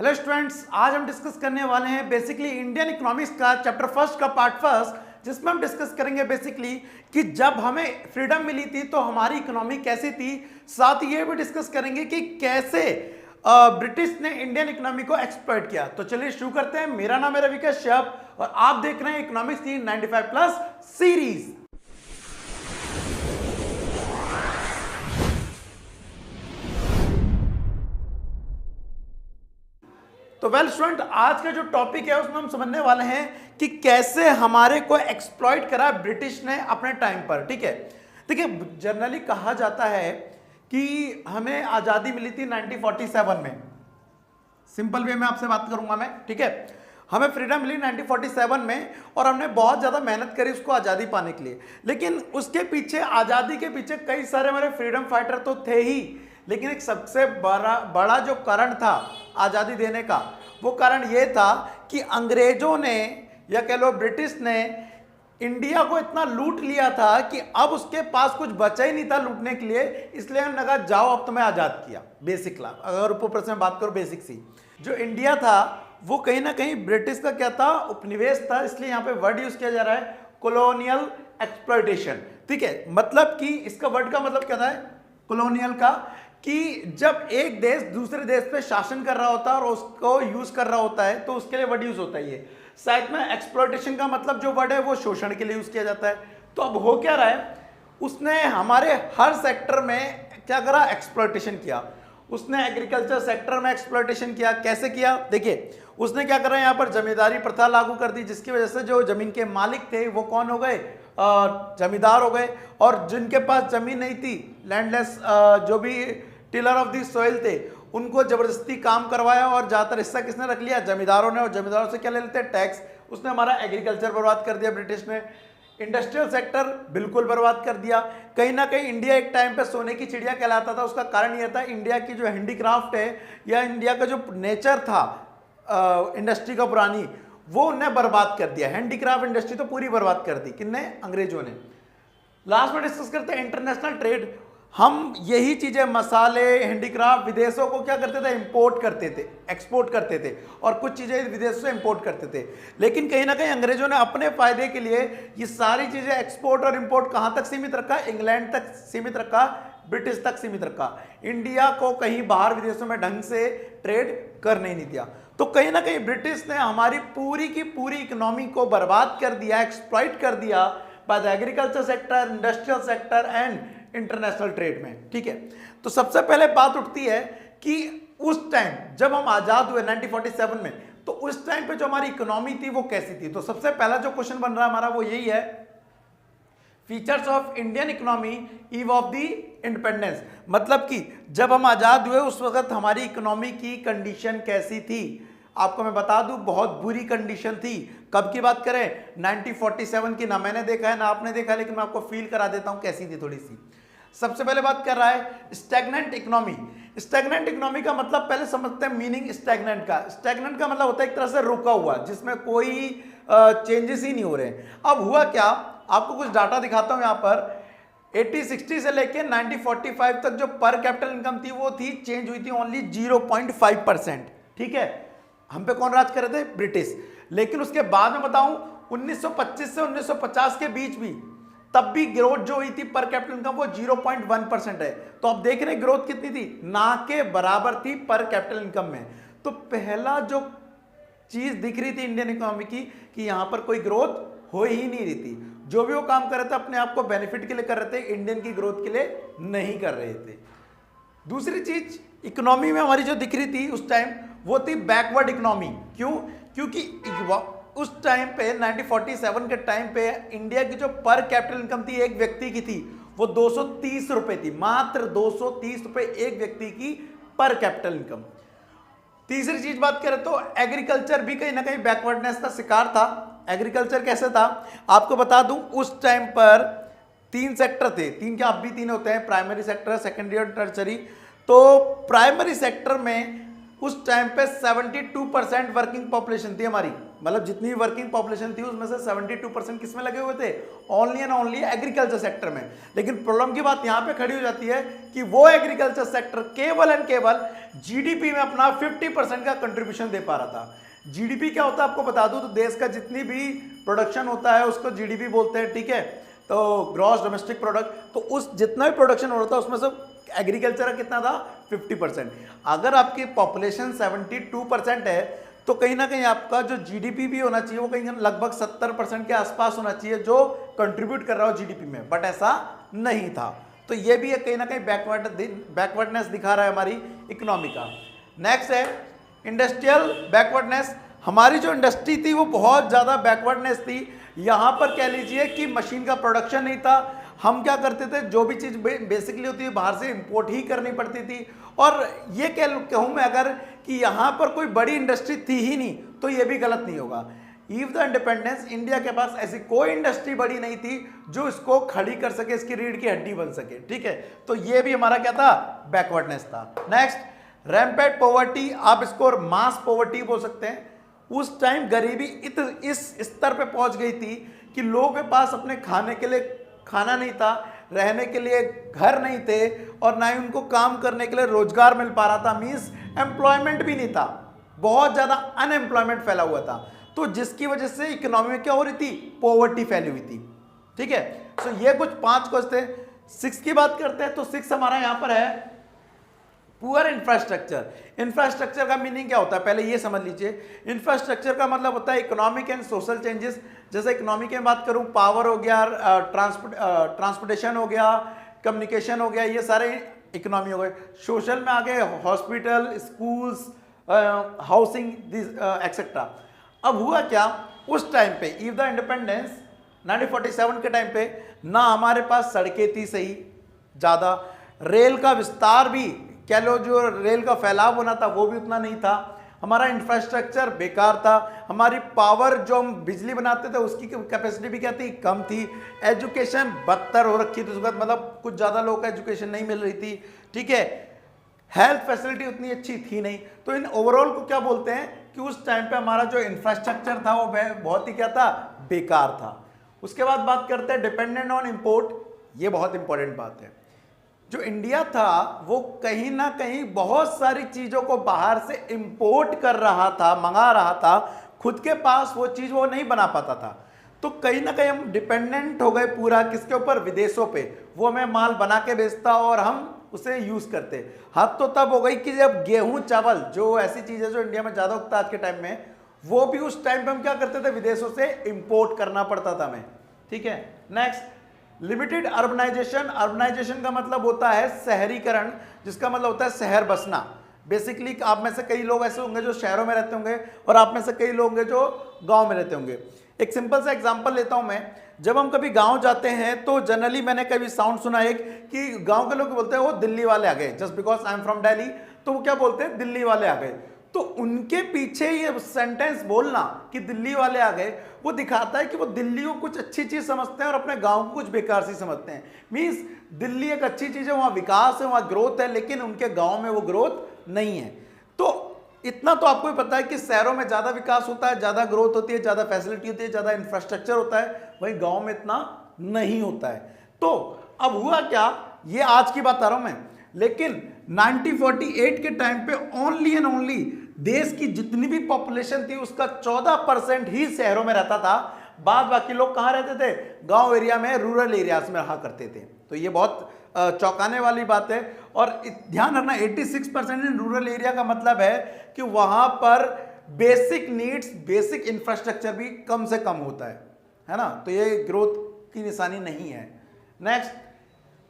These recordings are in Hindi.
हेलो स्टूडेंट्स, आज हम डिस्कस करने वाले हैं बेसिकली इंडियन इकोनॉमिक्स का चैप्टर फर्स्ट का पार्ट फर्स्ट, जिसमें हम डिस्कस करेंगे बेसिकली कि जब हमें फ्रीडम मिली थी तो हमारी इकोनॉमी कैसी थी। साथ ही ये भी डिस्कस करेंगे कि कैसे ब्रिटिश ने इंडियन इकोनॉमी को एक्सप्लॉइट किया। तो चलिए शुरू करते हैं। मेरा नाम है रवि कश्यप और आप देख रहे हैं इकोनॉमिक्स की 95 प्लस सीरीज। तो वेल स्टूडेंट, आज का जो टॉपिक है उसमें हम समझने वाले हैं कि कैसे हमारे को एक्सप्लॉइट करा ब्रिटिश ने अपने टाइम पर। ठीक है, देखिए जनरली कहा जाता है कि हमें आज़ादी मिली थी 1947 में। सिंपल वे में आपसे बात करूंगा मैं, ठीक है। हमें फ्रीडम मिली 1947 में और हमने बहुत ज़्यादा मेहनत करी उसको आज़ादी पाने के लिए। लेकिन उसके पीछे, आज़ादी के पीछे कई सारे हमारे फ्रीडम फाइटर तो थे ही, लेकिन एक सबसे बड़ा जो कारण था आज़ादी देने का, वो कारण ये था कि अंग्रेजों ने या कह लो ब्रिटिश ने इंडिया को इतना लूट लिया था कि अब उसके पास कुछ बचा ही नहीं था लूटने के लिए। इसलिए हमने कहा जाओ अब तुम्हें आज़ाद किया। बेसिक ला अगर ऊपर से बात करो, बेसिक सी जो इंडिया था वो कहीं ना कहीं ब्रिटिश का क्या था, उपनिवेश था। इसलिए यहाँ पे वर्ड यूज किया जा रहा है कॉलोनियल एक्सप्लॉयटेशन। ठीक है, मतलब कि इसका वर्ड का मतलब क्या था कॉलोनियल का, कि जब एक देश दूसरे देश पे शासन कर रहा होता है और उसको यूज कर रहा होता है तो उसके लिए वर्ड यूज होता है ये। साथ में एक्सप्लॉयटेशन का मतलब जो वर्ड है वो शोषण के लिए यूज किया जाता है। तो अब हो क्या रहा है, उसने हमारे हर सेक्टर में क्या करा, एक्सप्लॉयटेशन किया। उसने एग्रीकल्चर सेक्टर में एक्सप्लॉयटेशन किया। कैसे किया, देखिए उसने क्या करा, यहाँ पर जमींदारी प्रथा लागू कर दी, जिसकी वजह से जो जमीन के मालिक थे वो कौन हो गए, जमींदार हो गए। और जिनके पास जमीन नहीं थी, लैंडलेस जो भी टिलर ऑफ दी सॉइल थे, उनको जबरदस्ती काम करवाया और ज्यादातर हिस्सा किसने रख लिया, जमींदारों ने। और जमींदारों से क्या ले लेते हैं, टैक्स। उसने हमारा एग्रीकल्चर बर्बाद कर दिया ब्रिटिश ने। इंडस्ट्रियल सेक्टर बिल्कुल बर्बाद कर दिया। कहीं ना कहीं इंडिया एक टाइम पे सोने की चिड़िया कहलाता था। उसका कारण यह था इंडिया की जो हैंडीक्राफ्ट है या इंडिया का जो नेचर था इंडस्ट्री का पुरानी, वो उन्होंने बर्बाद कर दिया। हैंडीक्राफ्ट इंडस्ट्री तो पूरी बर्बाद कर दी, किसने, अंग्रेजों ने। लास्ट में डिस्कस करते हैं इंटरनेशनल ट्रेड। हम यही चीजें, मसाले, हैंडीक्राफ्ट, विदेशों को क्या करते थे, इंपोर्ट करते थे, एक्सपोर्ट करते थे, और कुछ चीजें विदेश से इंपोर्ट करते थे। लेकिन कहीं ना कहीं अंग्रेजों ने अपने फायदे के लिए ये सारी चीजें एक्सपोर्ट और इंपोर्ट कहां तक सीमित रखा, इंग्लैंड तक सीमित रखा, ब्रिटिश तक सीमित रखा। इंडिया को कहीं बाहर विदेशों में ढंग से ट्रेड करने नहीं दिया। तो कहीं ना कहीं ब्रिटिश ने हमारी पूरी की पूरी इकोनॉमी को बर्बाद कर दिया, एक्सप्लॉइट कर दिया by the agriculture sector, industrial sector and international trade में। ठीक है, तो सबसे पहले बात उठती है कि उस टाइम जब हम आजाद हुए 1947 में, तो उस टाइम पे जो हमारी इकोनॉमी थी वो कैसी थी। तो सबसे पहला जो क्वेश्चन बन रहा है हमारा वो यही है, features of Indian economy eve of the independence. मतलब कि जब हम आजाद हुए उस वक्त हमारी इकोनॉमी की कंडीशन कैसी थी। आपको मैं बता दूं, बहुत बुरी कंडीशन थी। कब की बात करें, 1947 की। ना मैंने देखा है ना आपने देखा, लेकिन मैं आपको फील करा देता हूं कैसी थी थोड़ी सी। सबसे पहले बात कर रहा है स्टैग्नेंट इकोनॉमी। स्टैग्नेंट इकोनॉमी का मतलब पहले समझते हैं मीनिंग स्टैग्नेंट का। स्टैग्नेंट का मतलब होता है एक तरह से रुका हुआ, जिसमें कोई चेंजेस ही नहीं हो रहे। अब हुआ क्या, आपको कुछ डाटा दिखाता हूं। यहां पर 1860 से लेके 1945 तक जो पर कैपिटल इनकम थी वो थी, चेंज हुई थी ओनली 0.5%। ठीक है, हम पे कौन राज कर रहे थे, ब्रिटिश। लेकिन उसके बाद में बताऊं 1925 से 1950 के बीच भी, तब भी ग्रोथ जो हुई थी पर कैपिटल इनकम वो 0.1% है। तो अब देख रहे हैं ग्रोथ कितनी थी, ना के बराबर थी पर कैपिटल इनकम में। तो पहला जो चीज दिख रही थी इंडियन इकोनॉमी की कि यहां पर कोई ग्रोथ हो ही नहीं रही थी। जो भी वो काम कर रहे थे अपने आप को बेनिफिट के लिए कर रहे थे, इंडियन की ग्रोथ के लिए नहीं कर रहे थे। दूसरी चीज इकोनॉमी में हमारी जो दिख रही थी उस टाइम वो थी बैकवर्ड इकोनॉमी। क्यों, क्योंकि उस टाइम पे 1947 के टाइम पे इंडिया की जो पर कैपिटल इनकम थी एक व्यक्ति की थी वो 230 रुपए थी, मात्र 230 रुपए एक व्यक्ति की पर कैपिटल इनकम। तीसरी चीज बात करें तो एग्रीकल्चर भी कहीं ना कहीं बैकवर्डनेस का शिकार था। एग्रीकल्चर कैसे था, आपको बता दूं उस टाइम पर 3 सेक्टर थे। 3 क्या, अब भी 3 होते हैं, प्राइमरी सेक्टर, सेकेंडरी और टर्शरी। तो प्राइमरी सेक्टर में उस टाइम पे 72% वर्किंग पॉपुलेशन थी हमारी। मतलब जितनी वर्किंग पॉपुलेशन थी उसमें से 72% किस में लगे हुए थे, only and only agriculture sector में। लेकिन प्रॉब्लम की बात यहां पे खड़ी हो जाती है कि वो एग्रीकल्चर सेक्टर केवल एंड केवल जीडीपी में अपना 50% का कंट्रीब्यूशन दे पा रहा था। जीडीपी क्या होता है आपको बता दूं, तो देश का जितनी भी प्रोडक्शन होता है उसको जीडीपी बोलते हैं, ठीक है। तो ग्रॉस डोमेस्टिक प्रोडक्ट, तो उस जितना भी प्रोडक्शन हो रहा था उसमें से एग्रीकल्चर का कितना था, 50%। अगर आपकी पॉपुलेशन 72% है तो कहीं ना कहीं आपका जो जीडीपी भी होना चाहिए वो कहीं लगभग 70% के आसपास होना चाहिए जो कंट्रीब्यूट कर रहा हो जीडीपी में, बट ऐसा नहीं था। तो ये भी कहीं ना कहीं बैकवर्डनेस दिखा रहा है हमारी इकोनॉमी का। नेक्स्ट है इंडस्ट्रियल बैकवर्डनेस। हमारी जो इंडस्ट्री थी वो बहुत ज़्यादा बैकवर्डनेस थी। यहाँ पर कह लीजिए कि मशीन का प्रोडक्शन नहीं था। हम क्या करते थे, जो भी चीज़ बेसिकली होती है बाहर से इंपोर्ट ही करनी पड़ती थी। और ये कहूँ मैं अगर कि यहाँ पर कोई बड़ी इंडस्ट्री थी ही नहीं तो ये भी गलत नहीं होगा। ईव द इंडिपेंडेंस इंडिया के पास ऐसी कोई इंडस्ट्री बड़ी नहीं थी जो इसको खड़ी कर सके, इसकी रीढ़ की हड्डी बन सके, ठीक है। तो ये भी हमारा क्या था, बैकवर्डनेस था। नेक्स्ट रैम्पेड पॉवर्टी, आप इसको मास पॉवर्टी बोल सकते हैं। उस टाइम गरीबी इस स्तर पे पहुंच गई थी कि लोगों के पास अपने खाने के लिए खाना नहीं था, रहने के लिए घर नहीं थे और ना ही उनको काम करने के लिए रोजगार मिल पा रहा था। मींस एम्प्लॉयमेंट भी नहीं था, बहुत ज़्यादा अनएम्प्लॉयमेंट फैला हुआ था। तो जिसकी वजह से इकोनॉमी में क्या हो रही थी, पॉवर्टी फैली हुई थी, ठीक है। सो ये कुछ 5 क्वेश्चन थे। 6 की बात करते हैं तो 6 हमारा यहाँ पर है पुअर इंफ्रास्ट्रक्चर। इंफ्रास्ट्रक्चर का मीनिंग क्या होता है पहले ये समझ लीजिए। इंफ्रास्ट्रक्चर का मतलब होता है इकोनॉमिक एंड सोशल चेंजेस। जैसे इकोनॉमिक की बात करूं, पावर हो गया, ट्रांसपोर्टेशन हो गया, कम्युनिकेशन हो गया, ये सारे इकोनॉमी हो गए। सोशल में आ गए हॉस्पिटल, स्कूल्स, हाउसिंग एक्सेट्रा। अब हुआ क्या उस टाइम पे, ईव द इंडिपेंडेंस 1947 के टाइम पे, ना हमारे पास सड़कें थी सही ज़्यादा, रेल का विस्तार भी कह लो, जो रेल का फैलाव होना था वो भी उतना नहीं था, हमारा इंफ्रास्ट्रक्चर बेकार था, हमारी पावर जो हम बिजली बनाते थे उसकी कैपेसिटी भी क्या थी, कम थी, एजुकेशन बदतर हो रखी थी उस वक्त, मतलब कुछ ज़्यादा लोगों को एजुकेशन नहीं मिल रही थी, ठीक है। हेल्थ फैसिलिटी उतनी अच्छी थी नहीं। तो इन ओवरऑल को क्या बोलते हैं कि उस टाइम पे हमारा जो इंफ्रास्ट्रक्चर था वो बहुत ही क्या था, बेकार था। उसके बाद बात करते हैं डिपेंडेंट ऑन इंपोर्ट। ये बहुत इंपॉर्टेंट बात है। जो इंडिया था वो कहीं ना कहीं बहुत सारी चीज़ों को बाहर से इंपोर्ट कर रहा था, मंगा रहा था, खुद के पास वो चीज़ वो नहीं बना पाता था। तो कहीं ना कहीं हम डिपेंडेंट हो गए पूरा किसके ऊपर, विदेशों पे। वो हमें माल बना के बेचता और हम उसे यूज़ करते। हद तो तब हो गई कि जब गेहूं चावल, जो ऐसी चीज़ है जो इंडिया में ज़्यादा उगता है आज के टाइम में, वो भी उस टाइम पे हम क्या करते थे, विदेशों से इंपोर्ट करना पड़ता था हमें, ठीक है। Next limited urbanisation. अर्बनाइजेशन का मतलब होता है शहरीकरण, जिसका मतलब होता है शहर बसना। बेसिकली आप में से कई लोग ऐसे होंगे जो शहरों में रहते होंगे और आप में से कई लोग होंगे जो गांव में रहते होंगे। एक सिंपल सा एग्जांपल लेता हूं मैं। जब हम कभी गांव जाते हैं तो जनरली मैंने कभी साउंड सुना एक कि गांव के लोग बोलते हैं वो दिल्ली वाले आ गए, just because I am from Delhi, तो वो क्या बोलते हैं, दिल्ली वाले आ गए। तो उनके पीछे ये सेंटेंस बोलना कि दिल्ली वाले आ गए, वो दिखाता है कि वो दिल्ली को कुछ अच्छी चीज समझते हैं और अपने गांव को कुछ बेकार सी समझते हैं। मींस दिल्ली एक अच्छी चीज है, वहां विकास है, वहां ग्रोथ है, लेकिन उनके गांव में वो ग्रोथ नहीं है। तो इतना तो आपको भी पता है कि शहरों में ज्यादा विकास होता है, ज्यादा ग्रोथ होती है, ज्यादा फैसिलिटी होती है, ज्यादा इंफ्रास्ट्रक्चर होता है, वहीं गांव में इतना नहीं होता है। तो अब हुआ क्या, ये आज की बात कर रहा हूं मैं, लेकिन 1948 के टाइम पे ओनली एंड ओनली देश की जितनी भी पॉपुलेशन थी उसका 14% ही शहरों में रहता था। बाद बाकी लोग कहां रहते थे, गांव एरिया में, रूरल एरियाज में रहा करते थे। तो ये बहुत चौंकाने वाली बात है। और ध्यान रखना 86% इन रूरल एरिया का मतलब है कि वहां पर बेसिक नीड्स, बेसिक इंफ्रास्ट्रक्चर भी कम से कम होता है ना। तो ये ग्रोथ की निशानी नहीं है। नेक्स्ट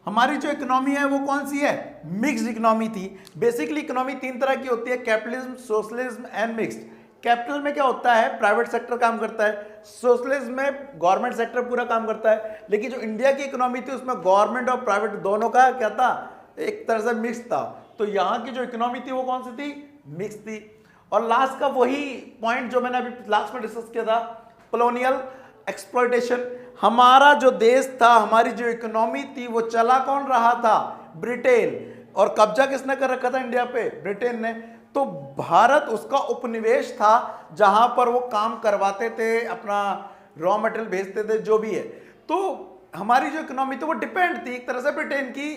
हमारी जो इकोनॉमी है वो कौन सी है, मिक्स्ड इकोनॉमी थी। बेसिकली इकोनॉमी 3 तरह की होती है, capitalism, socialism and mixed. Capital में क्या होता है, प्राइवेट सेक्टर काम करता है, सोशलिज्म में गवर्नमेंट सेक्टर पूरा काम करता है। लेकिन जो इंडिया की इकोनॉमी थी उसमें गवर्नमेंट और प्राइवेट दोनों का क्या था, एक तरह से मिक्स था। तो यहाँ की जो इकोनॉमी थी वो कौन सी थी, मिक्स थी। और लास्ट का वही पॉइंट जो मैंने अभी लास्ट में डिस्कस किया था, कॉलोनियल एक्सप्लॉयटेशन। हमारा जो देश था, हमारी जो इकोनॉमी थी, वो चला कौन रहा था, ब्रिटेन। और कब्जा किसने कर रखा था इंडिया पे, ब्रिटेन ने। तो भारत उसका उपनिवेश था जहां पर वो काम करवाते थे, अपना रॉ मटेरियल भेजते थे, जो भी है। तो हमारी जो इकोनॉमी थी वो डिपेंड थी एक तरह से ब्रिटेन की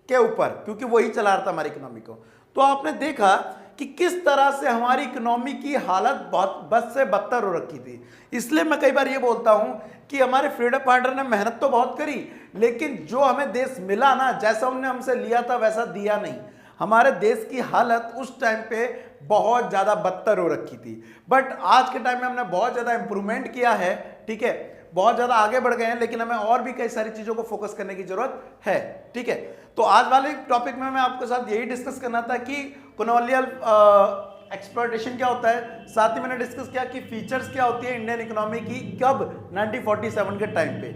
के ऊपर, क्योंकि वही चला रहा था हमारी इकोनॉमी को। तो आपने देखा कि किस तरह से हमारी इकोनॉमी की हालत बहुत बद से बदतर हो रखी थी। इसलिए मैं कई बार ये बोलता हूं कि हमारे फ्रीडम फाइटर ने मेहनत तो बहुत करी, लेकिन जो हमें देश मिला ना, जैसा उन्होंने हमसे लिया था वैसा दिया नहीं। हमारे देश की हालत उस टाइम पे बहुत ज़्यादा बदतर हो रखी थी, बट आज के टाइम में हमने बहुत ज़्यादा इंप्रूवमेंट किया है, ठीक है, बहुत ज़्यादा आगे बढ़ गए हैं, लेकिन हमें और भी कई सारी चीज़ों को फोकस करने की जरूरत है, ठीक है। तो आज वाले टॉपिक में मैं आपके साथ यही डिस्कस करना था कि कॉलोनियल एक्सप्लॉयटेशन क्या होता है, साथ ही मैंने डिस्कस किया कि फीचर्स क्या होती है इंडियन इकोनॉमी की कब 1947 के टाइम पे,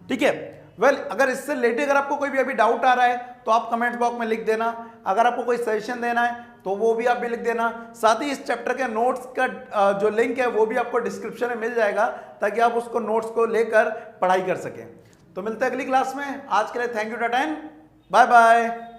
ठीक है। वेल, अगर इससे रिलेटेड अगर आपको कोई भी अभी डाउट आ रहा है तो आप कमेंट बॉक्स में लिख देना। अगर आपको कोई सजेशन देना है तो वो भी आप भी लिख देना। साथ ही इस चैप्टर के नोट्स का जो लिंक है वो भी आपको डिस्क्रिप्शन में मिल जाएगा, ताकि आप उसको नोट्स को लेकर पढ़ाई कर सकें। तो मिलते हैं अगली क्लास में। आज के लिए thank you, tata and bye bye.